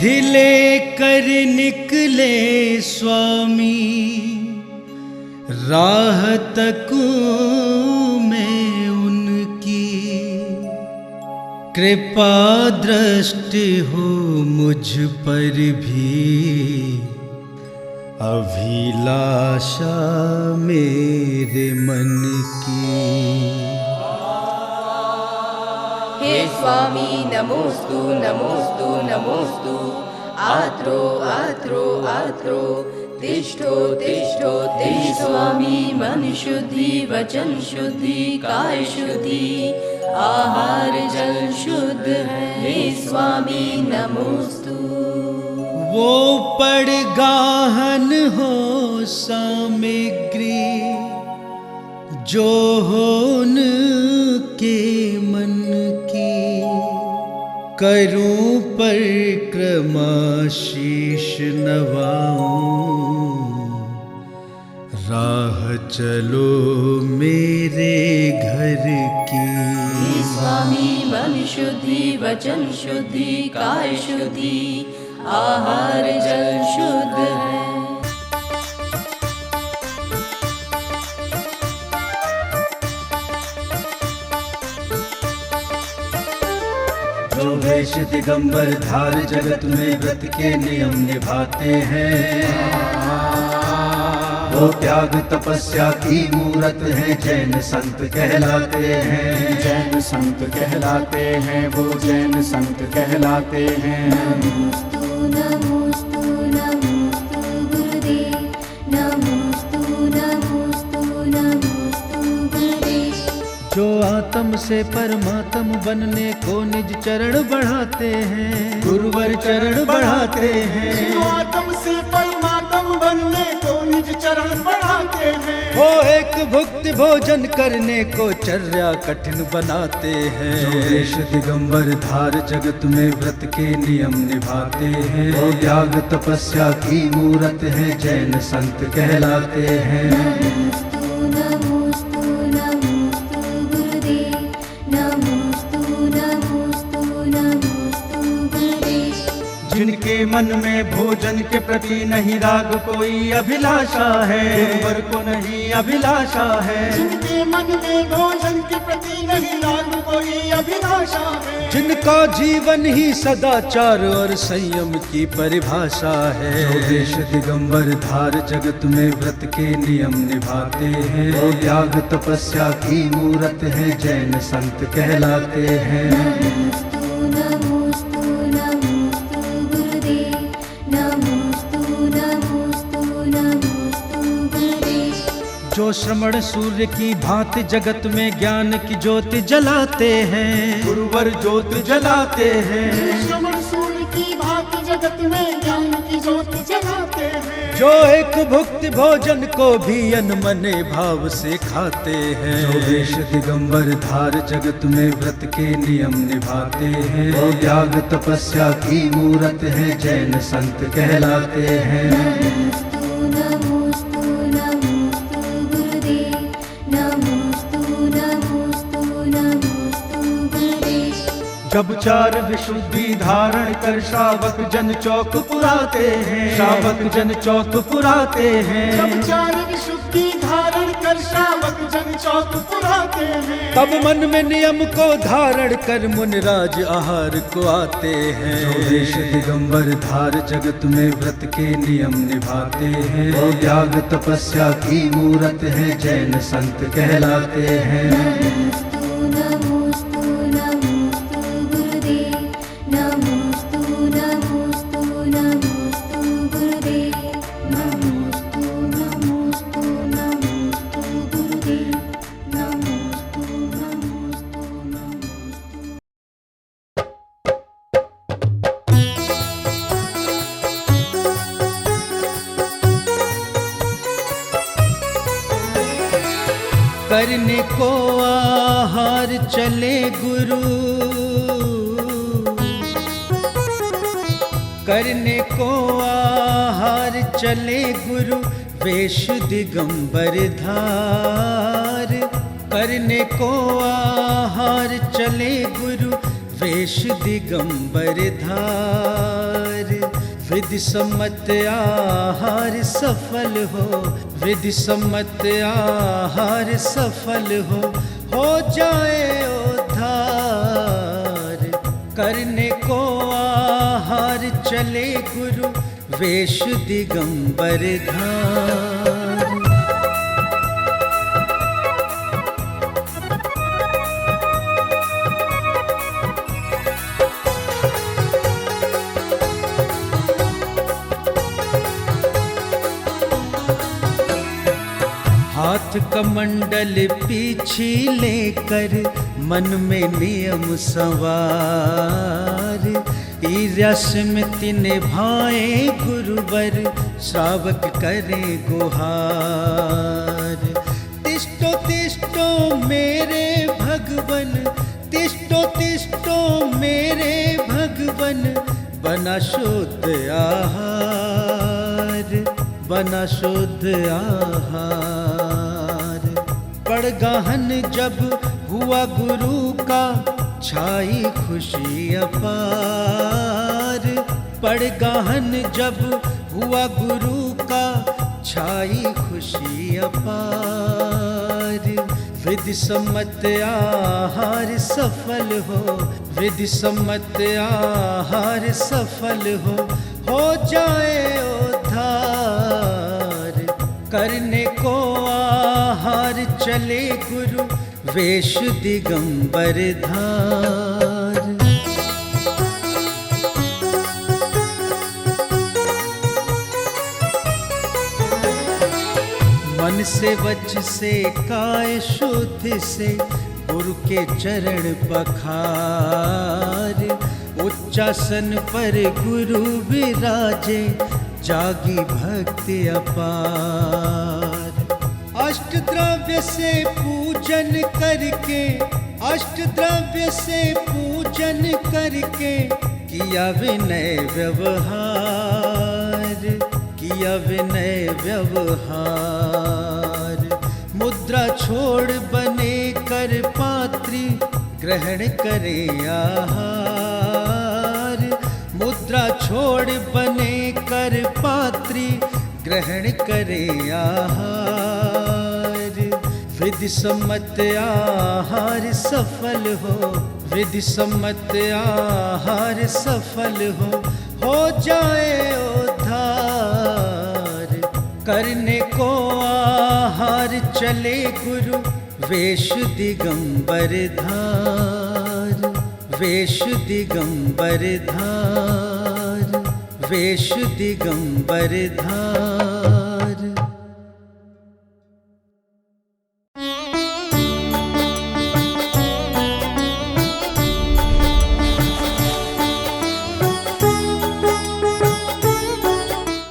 विधि लेकर निकले स्वामी, राह तकूं मैं उनकी। कृपा दृष्टि हो मुझ पर भी, अभिलाषा मेरे मन की। हे स्वामी नमोस्तु नमोस्तु नमोस्तु। आत्रो आत्रो आत्रो तिष्ठो तिष्ठो तिष्ठो। स्वामी मन शुद्धि वचन शुद्धि काय शुद्धि, आहार जल शुद्ध है। हे स्वामी नमोस्तु। वो पड़गाहन हो सामग्री, जो हो उनके मन की। करूं परिक्रमा शीश नवाऊं, राह चलो मेरे घर की। हे स्वामी मन शुद्धि वचन शुद्धि काय शुद्धि, आहार जल शुद्ध है। जो वेश दिगंबर धार जगत में व्रत के नियम निभाते हैं, वो त्याग तपस्या की मूरत है, जैन संत कहलाते हैं। जैन संत कहलाते हैं, वो जैन संत कहलाते हैं। नमोस्तु नमोस्तु नमोस्तु गुरुदेव, नमोस्तु नमोस्तु नमोस्तु गुरुदेव। जो आत्म से परमात्म बनने को निज चरण बढ़ाते हैं, गुरुवर चरण बढ़ाते हैं। जो आत्म से परमात्म बनने को निज चरण बढ़ाते हैं, वो एक भुक्ति भोजन करने को चर्या कठिन बनाते हैं। जो देश दिगंबर धार जगत में व्रत के नियम निभाते हैं, वो त्याग तपस्या की मूरत है, जैन संत कहलाते हैं। नमोस्तु नमोस्तु नमोस्तु गुरुदेव, नमोस्तु नमोस्तु नमोस्तु गुरुदेव। जिनके मन में भोजन के प्रति नहीं राग कोई अभिलाषा है, गुरुवर को नहीं अभिलाषा है। जिनके मन में भोजन के प्रति नहीं राग कोई अभिलाषा है। जिनका जीवन ही सदाचार और संयम की परिभाषा है। जो देश दिगंबर धार जगत में व्रत के नियम निभाते हैं, वो त्याग तपस्या की मूरत है, जैन संत कहलाते हैं। नमोस्तु नमोस्तु नमोस्तु गुरुदेव, नमोस्तु नमोस्तु नमोस्तु गुरुदेव। जो श्रमण सूर्य की भांति जगत में ज्ञान की ज्योति जलाते हैं, गुरुवर ज्योति जलाते हैं। श्रवण सूर्य की भांति जगत में ज्ञान की ज्योति जलाते हैं। जो एक भुक्ति भोजन को भी अनमने भाव से खाते हैं। जो देश दिगंबर धार जगत में व्रत के नियम निभाते हैं, वो त्याग तपस्या की मूरत है, जैन संत कहलाते हैं। नमोस्तु नमोस्तु नमोस्तु गुरुदेव, नमोस्तु नमोस्तु नमोस्तु गुरुदेव। जब चार विशुद्धि धारण कर श्रावक जन चौक पुराते हैं, श्रावक जन चौक पुराते हैं। जब चार विशुद्धि धारण कर श्रावक जन चौक पुराते हैं, तब मन में नियम को धारण कर मुनिराज आहार को आते हैं। जो देश दिगंबर धार जगत में व्रत के नियम निभाते हैं, वो त्याग तपस्या की मूरत है, जैन संत कहलाते हैं। नमोस्तु नमोस्तु नमोस्तु गुरुदेव, नमोस्तु नमोस्तु नमोस्तु गुरुदेव, नमोस्तु नमोस्तु नमोस्तु गुरुदेव, नमोस्तु नमोस्तु नमोस्तु। करने को आहार चले गुरु, करने को आहार चले गुरु, वेश दिगंबर धार। करने को आहार चले गुरु, वेश दिगंबर धार, विधि सम्मत आहार सफल हो, विधि सम्मत आहार सफल हो जाए उद्धार। करने को आहार चले गुरु, वेश दिगंबर धार। हाथ कमंडल पीछे लेकर, मन में नियम सवार, ईर्ष्यमिति निभाए गुरुवर, श्रावक करे गुहार। तिष्ठो तिष्ठो मेरे भगवन, तिष्ठो तिष्ठो मेरे भगवन, बना शुद्ध आहार, बना शुद्ध आहार। पड़गाहन जब हुआ गुरु का, छाई खुशी अपार। पड़गाहन जब हुआ गुरु का, छाई खुशी अपार। विधि सम्मत आहार सफल हो, विधि सम्मत आहार सफल हो जाए उद्धार। करने को आहार चले गुरु, वेश दिगंबर धार। मन से वच से काय शुद्ध से, गुरु के चरण पखार। उच्चासन पर गुरु विराजे, जागी भक्ति अपार। अष्ट द्रव्य से पूजन करके, अष्ट द्रव्य से पूजन करके, किया विनय व्यवहार, किया विनय व्यवहार। मुद्रा छोड़ बने कर पात्री, ग्रहण करे आहार। मुद्रा छोड़ बने कर पात्री, ग्रहण करे आहार। विधि सम्मत आहार सफल हो, विधि सम्मत आहार सफल हो जाए उद्धार। करने को आहार चले गुरु, वेश दिगंबर धार, वेश दिगंबर धार, वेश दिगंबर धार।